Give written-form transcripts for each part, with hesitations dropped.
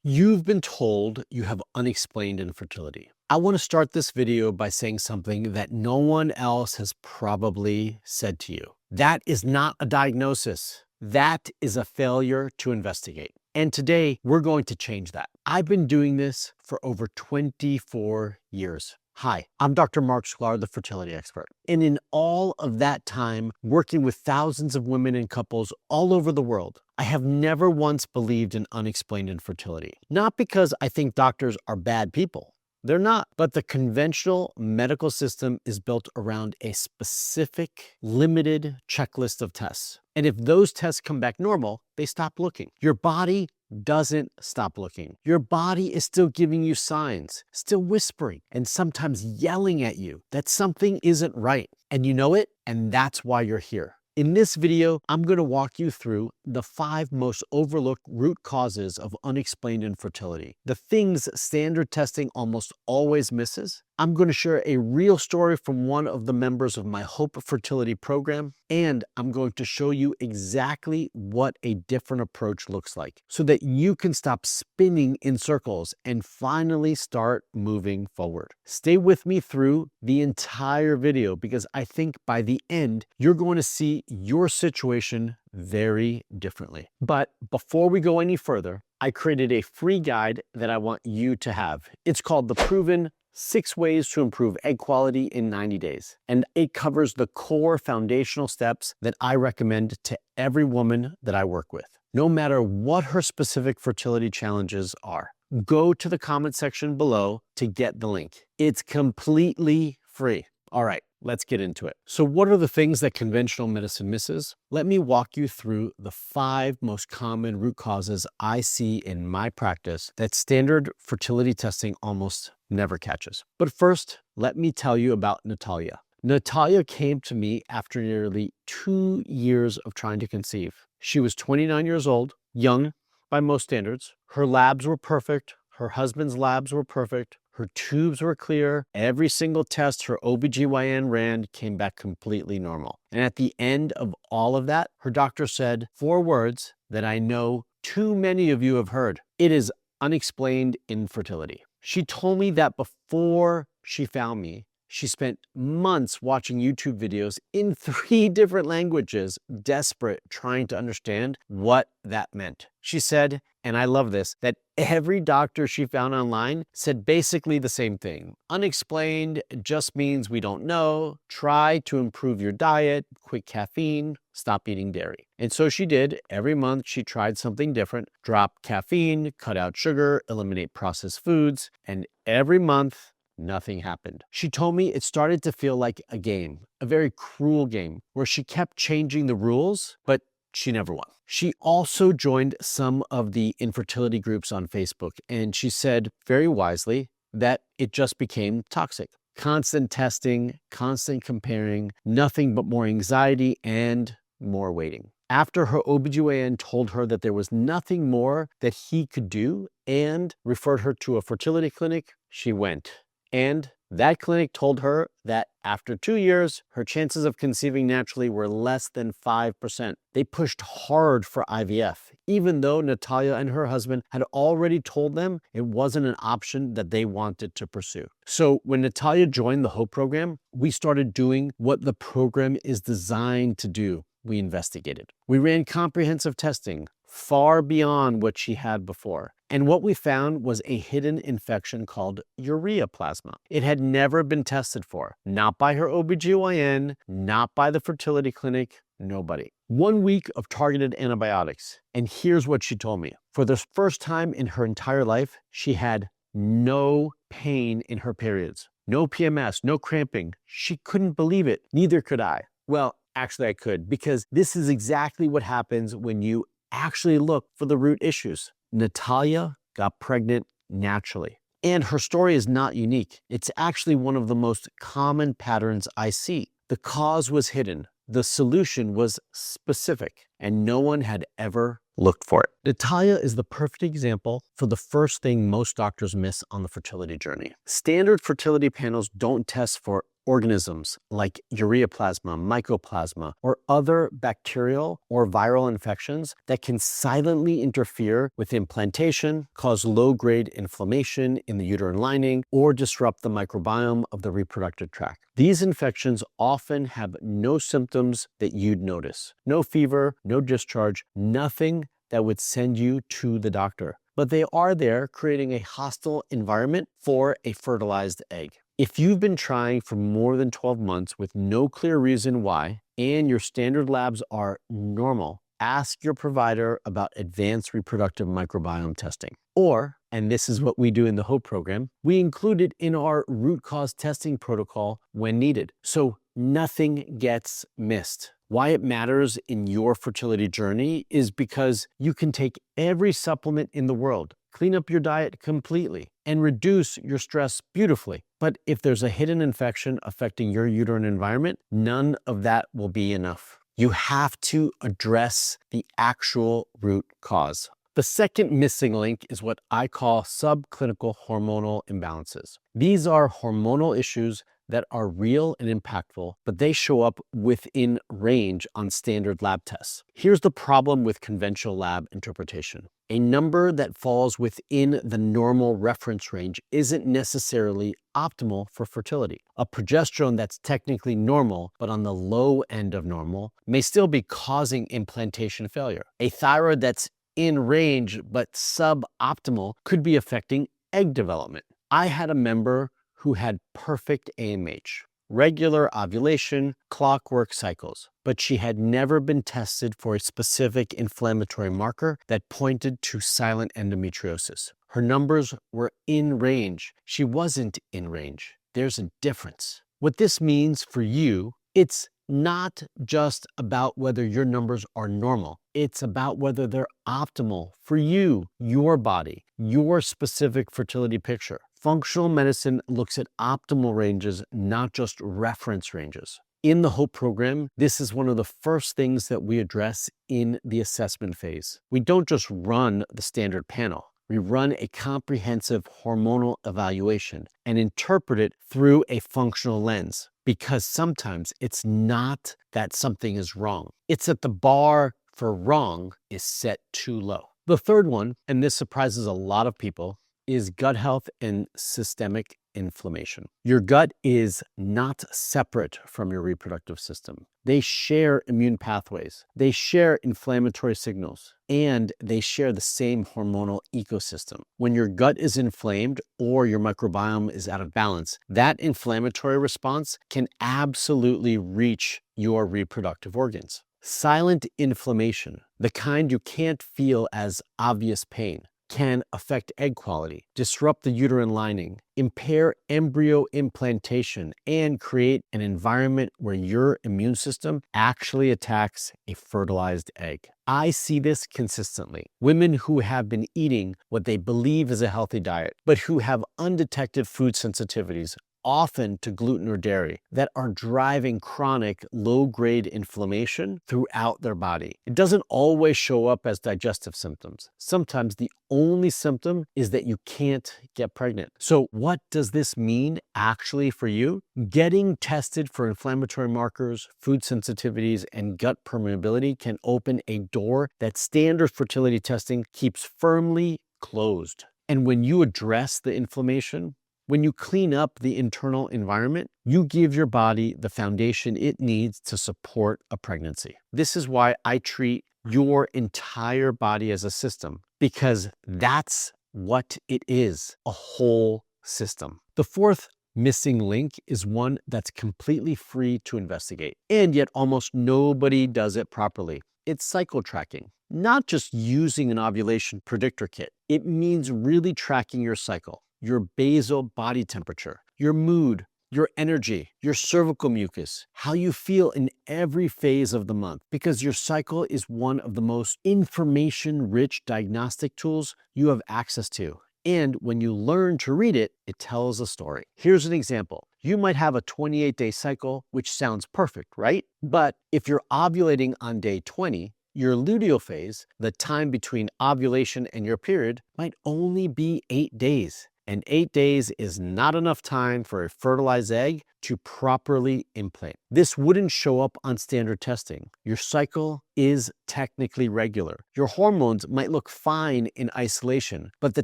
You've been told you have unexplained infertility. I want to start this video by saying something that no one else has probably said to you. That is not a diagnosis. That is a failure to investigate. And today we're going to change that. I've been doing this for over 24 years. Hi, I'm Dr. Marc Sklar, the fertility expert. And in all of that time, working with thousands of women and couples all over the world, I have never once believed in unexplained infertility. Not because I think doctors are bad people. They're not. But the conventional medical system is built around a specific, limited checklist of tests. And if those tests come back normal, they stop looking. Your body doesn't stop looking. Your body is still giving you signs, still whispering, and sometimes yelling at you that something isn't right. And you know it, and that's why you're here. In this video, I'm going to walk you through the 5 most overlooked root causes of unexplained infertility, the things standard testing almost always misses. I'm going to share a real story from one of the members of my HOPE Fertility Program, and I'm going to show you exactly what a different approach looks like so that you can stop spinning in circles and finally start moving forward. Stay with me through the entire video because I think by the end, you're going to see your situation very differently. But before we go any further, I created a free guide that I want you to have. It's called The Proven 6 Ways to Improve Egg Quality in 90 Days. And it covers the core foundational steps that I recommend to every woman that I work with, no matter what her specific fertility challenges are. Go to the comment section below to get the link. It's completely free. All right, let's get into it. So what are the things that conventional medicine misses? Let me walk you through the 5 most common root causes I see in my practice that standard fertility testing almost never catches. But first, let me tell you about Natalia. Natalia came to me after nearly 2 years of trying to conceive. She was 29 years old, young by most standards. Her labs were perfect. Her husband's labs were perfect. Her tubes were clear. Every single test her OBGYN ran came back completely normal. And at the end of all of that, her doctor said 4 words that I know too many of you have heard. It is unexplained infertility. She told me that before she found me, she spent months watching YouTube videos in 3 different languages, desperate, trying to understand what that meant. She said, and I love this, that every doctor she found online said basically the same thing. Unexplained just means we don't know. Try to improve your diet, quit caffeine, stop eating dairy. And so she did. Every month she tried something different, drop caffeine, cut out sugar, eliminate processed foods, and every month, nothing happened. She told me it started to feel like a game, a very cruel game, where she kept changing the rules, but she never won. She also joined some of the infertility groups on Facebook, and she said very wisely that it just became toxic. Constant testing, constant comparing, nothing but more anxiety and more waiting. After her OBGYN told her that there was nothing more that he could do and referred her to a fertility clinic, she went. And that clinic told her that after 2 years, her chances of conceiving naturally were less than 5%. They pushed hard for IVF, even though Natalia and her husband had already told them it wasn't an option that they wanted to pursue. So when Natalia joined the HOPE program, we started doing what the program is designed to do. We investigated. We ran comprehensive testing, far beyond what she had before. And what we found was a hidden infection called ureaplasma. It had never been tested for, not by her OBGYN, not by the fertility clinic, nobody. 1 week of targeted antibiotics. And here's what she told me. For the first time in her entire life, she had no pain in her periods. No PMS, no cramping. She couldn't believe it. Neither could I. Well, actually I could, because this is exactly what happens when you actually look for the root issues. Natalia got pregnant naturally. And her story is not unique. It's actually one of the most common patterns I see. The cause was hidden. The solution was specific, and no one had ever looked for it. Natalia is the perfect example for the first thing most doctors miss on the fertility journey. Standard fertility panels don't test for organisms like ureaplasma, mycoplasma, or other bacterial or viral infections that can silently interfere with implantation, cause low-grade inflammation in the uterine lining, or disrupt the microbiome of the reproductive tract. These infections often have no symptoms that you'd notice. No fever, no discharge, nothing that would send you to the doctor. But they are there, creating a hostile environment for a fertilized egg. If you've been trying for more than 12 months with no clear reason why, and your standard labs are normal, ask your provider about advanced reproductive microbiome testing. Or, and this is what we do in the HOPE program, we include it in our root cause testing protocol when needed, so nothing gets missed. Why it matters in your fertility journey is because you can take every supplement in the world, clean up your diet completely, and reduce your stress beautifully. But if there's a hidden infection affecting your uterine environment, none of that will be enough. You have to address the actual root cause. The second missing link is what I call subclinical hormonal imbalances. These are hormonal issues that are real and impactful, but they show up within range on standard lab tests. Here's the problem with conventional lab interpretation. A number that falls within the normal reference range isn't necessarily optimal for fertility. A progesterone that's technically normal, but on the low end of normal, may still be causing implantation failure. A thyroid that's in range but suboptimal could be affecting egg development. I had a member who had perfect AMH, regular ovulation, clockwork cycles, but she had never been tested for a specific inflammatory marker that pointed to silent endometriosis. Her numbers were in range. She wasn't in range. There's a difference. What this means for you, it's not just about whether your numbers are normal. It's about whether they're optimal for you, your body, your specific fertility picture. Functional medicine looks at optimal ranges, not just reference ranges. In the HOPE program, this is one of the first things that we address in the assessment phase. We don't just run the standard panel. We run a comprehensive hormonal evaluation and interpret it through a functional lens, because sometimes it's not that something is wrong. It's that the bar for wrong is set too low. The third one, and this surprises a lot of people, is gut health and systemic inflammation. Your gut is not separate from your reproductive system. They share immune pathways, they share inflammatory signals, and they share the same hormonal ecosystem. When your gut is inflamed or your microbiome is out of balance, that inflammatory response can absolutely reach your reproductive organs. Silent inflammation, the kind you can't feel as obvious pain, can affect egg quality, disrupt the uterine lining, impair embryo implantation, and create an environment where your immune system actually attacks a fertilized egg. I see this consistently. Women who have been eating what they believe is a healthy diet, but who have undetected food sensitivities, often to gluten or dairy, that are driving chronic low-grade inflammation throughout their body. It doesn't always show up as digestive symptoms. Sometimes the only symptom is that you can't get pregnant. So what does this mean actually for you? Getting tested for inflammatory markers, food sensitivities, and gut permeability can open a door that standard fertility testing keeps firmly closed. And when you address the inflammation, when you clean up the internal environment, you give your body the foundation it needs to support a pregnancy. This is why I treat your entire body as a system, because that's what it is, a whole system. The fourth missing link is one that's completely free to investigate, and yet almost nobody does it properly. It's cycle tracking. Not just using an ovulation predictor kit. It means really tracking your cycle, your basal body temperature, your mood, your energy, your cervical mucus, how you feel in every phase of the month, because your cycle is one of the most information-rich diagnostic tools you have access to. And when you learn to read it, it tells a story. Here's an example. You might have a 28-day cycle, which sounds perfect, right? But if you're ovulating on day 20, your luteal phase, the time between ovulation and your period, might only be 8 days. and 8 days is not enough time for a fertilized egg to properly implant. This wouldn't show up on standard testing. Your cycle is technically regular. Your hormones might look fine in isolation, but the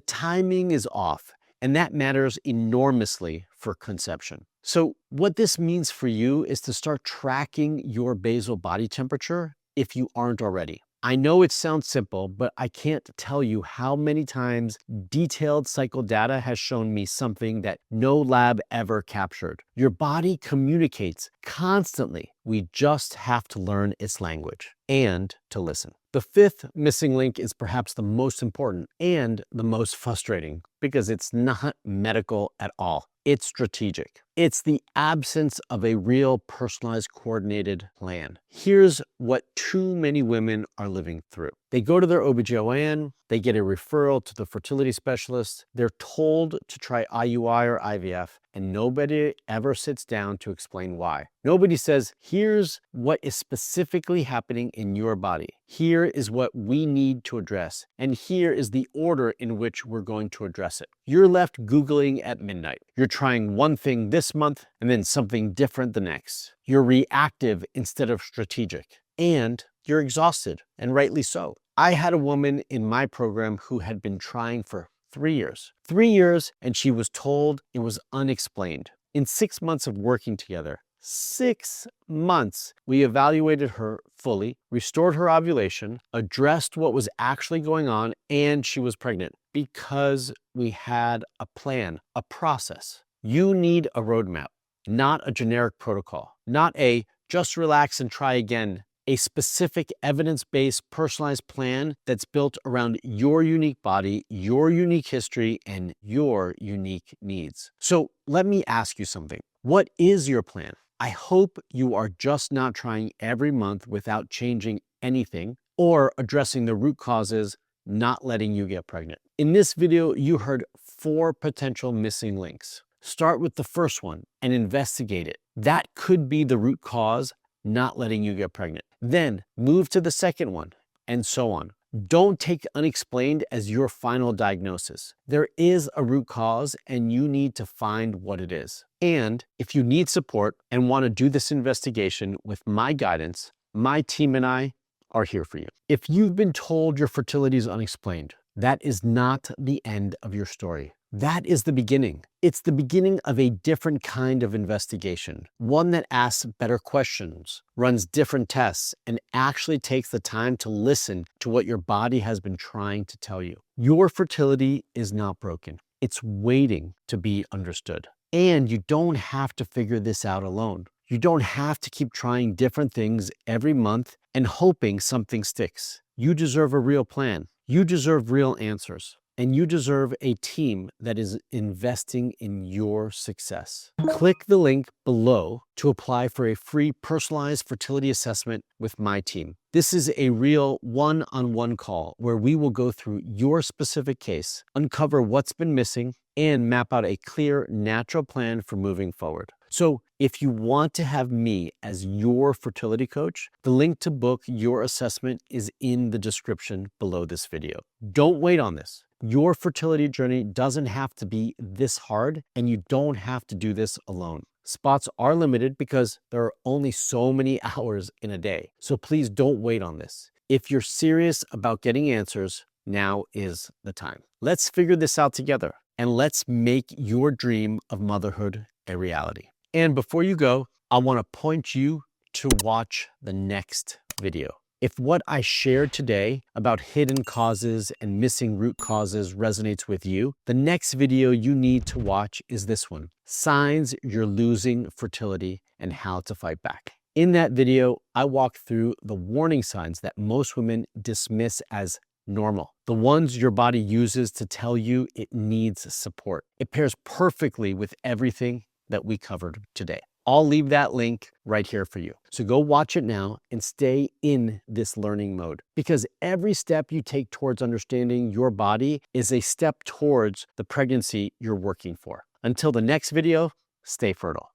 timing is off, and that matters enormously for conception. So what this means for you is to start tracking your basal body temperature if you aren't already. I know it sounds simple, but I can't tell you how many times detailed cycle data has shown me something that no lab ever captured. Your body communicates constantly. We just have to learn its language and to listen. The fifth missing link is perhaps the most important and the most frustrating because it's not medical at all. It's strategic. It's the absence of a real personalized coordinated plan. Here's what too many women are living through. They go to their OBGYN, they get a referral to the fertility specialist, they're told to try IUI or IVF, and nobody ever sits down to explain why. Nobody says, here's what is specifically happening in your body. Here is what we need to address, and here is the order in which we're going to address it. You're left Googling at midnight. You're trying one thing this month and then something different the next. You're reactive instead of strategic, and you're exhausted, and rightly so. I had a woman in my program who had been trying for 3 years. 3 years, and she was told it was unexplained. In 6 months of working together, 6 months, we evaluated her fully, restored her ovulation, addressed what was actually going on, and she was pregnant because we had a plan, a process. You need a roadmap, not a generic protocol, not a just relax and try again. A specific evidence-based personalized plan that's built around your unique body, your unique history, and your unique needs. So let me ask you something. What is your plan? I hope you are just not trying every month without changing anything or addressing the root causes not letting you get pregnant. In this video, you heard 4 potential missing links. Start with the first one and investigate it. That could be the root cause not letting you get pregnant. Then move to the second one, and so on. Don't take unexplained as your final diagnosis. There is a root cause, and you need to find what it is. And if you need support and want to do this investigation with my guidance, my team and I are here for you. If you've been told your fertility is unexplained, that is not the end of your story. That is the beginning. It's the beginning of a different kind of investigation, one that asks better questions, runs different tests, and actually takes the time to listen to what your body has been trying to tell you. Your fertility is not broken. It's waiting to be understood. And you don't have to figure this out alone. You don't have to keep trying different things every month and hoping something sticks. You deserve a real plan. You deserve real answers. And you deserve a team that is investing in your success. Click the link below to apply for a free personalized fertility assessment with my team. This is a real one-on-one call where we will go through your specific case, uncover what's been missing, and map out a clear, natural plan for moving forward. So if you want to have me as your fertility coach, the link to book your assessment is in the description below this video. Don't wait on this. Your fertility journey doesn't have to be this hard, and you don't have to do this alone. Spots are limited because there are only so many hours in a day. So please don't wait on this. If you're serious about getting answers, now is the time. Let's figure this out together, and let's make your dream of motherhood a reality. And before you go, I want to point you to watch the next video. If what I shared today about hidden causes and missing root causes resonates with you, the next video you need to watch is this one: Signs You're Losing Fertility and How to Fight Back. In that video, I walk through the warning signs that most women dismiss as normal, the ones your body uses to tell you it needs support. It pairs perfectly with everything that we covered today. I'll leave that link right here for you. So go watch it now and stay in this learning mode, because every step you take towards understanding your body is a step towards the pregnancy you're working for. Until the next video, stay fertile.